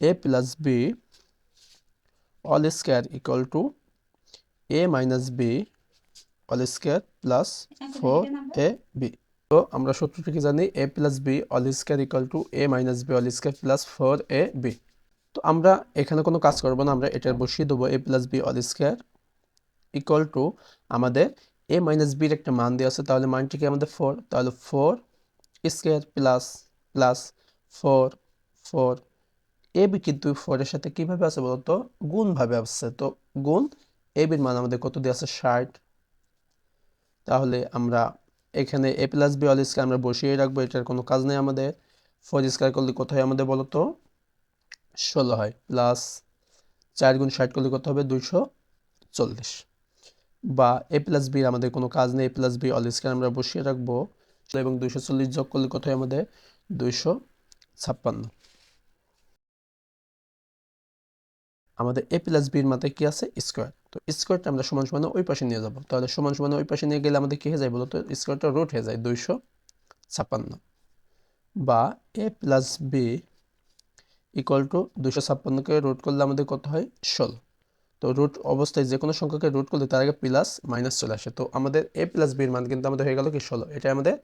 a plus b all square equal to a minus b all square plus 4ab। তো আমরা সূত্রটি কি জানি, a plus b all square equal to a minus b all square plus 4ab। তো আমরা এখানে কোনো কাজ করব না, আমরা এটা বসিয়ে দেবো a plus b all square equal to আমাদের a minus b এর একটা মান দেওয়া আছে, তাহলে মানটি কি আমাদের 4, তাহলে 4 স্কয়ার প্লাস প্লাস 4 4 ab কিন্তু 4 এর সাথে কিভাবে আছে বলতো, গুণ ভাবে আছে। তো গুণ ab এর মান আমাদের কত দেওয়া আছে 60। তাহলে আমরা এখানে a plus b all square আমরা বসিয়ে রাখবো, এটার কোনো কাজ নেই আমাদের। 4 স্কয়ার করলে কত হয় আমাদের বলতো, 16 হয়, প্লাস 4 গুণ 60 করলে কত হবে 240। বা a plus b এর আমাদের কোনো কাজ নেই, a plus b all square আমরা বসিয়ে রাখবো এবং 240 যোগ করলে কত হয় আমাদের 256। আমাদের a plus b এর মাথায় কি আছে স্কয়ার, তো স্কয়ারটা আমরা সমান সমান ওই পাশে নিয়ে যাব। তাহলে সমান সমান ওই পাশে নিয়ে গেলে আমাদের কি হয়ে যায় বলতো, স্কয়ারটা রুট হয়ে যায় 256। বা a plus b equal to 256কে রুট করলে আমাদের কত হয় 16। তো রুট অবস্থায় যে কোনো সংখ্যাকে রুট করলে তার আগে প্লাস মাইনাস চলে আসে। তো আমাদের a plus b এর মান কিন্তু আমাদের হয়ে গেল কি 16, এটা আমাদের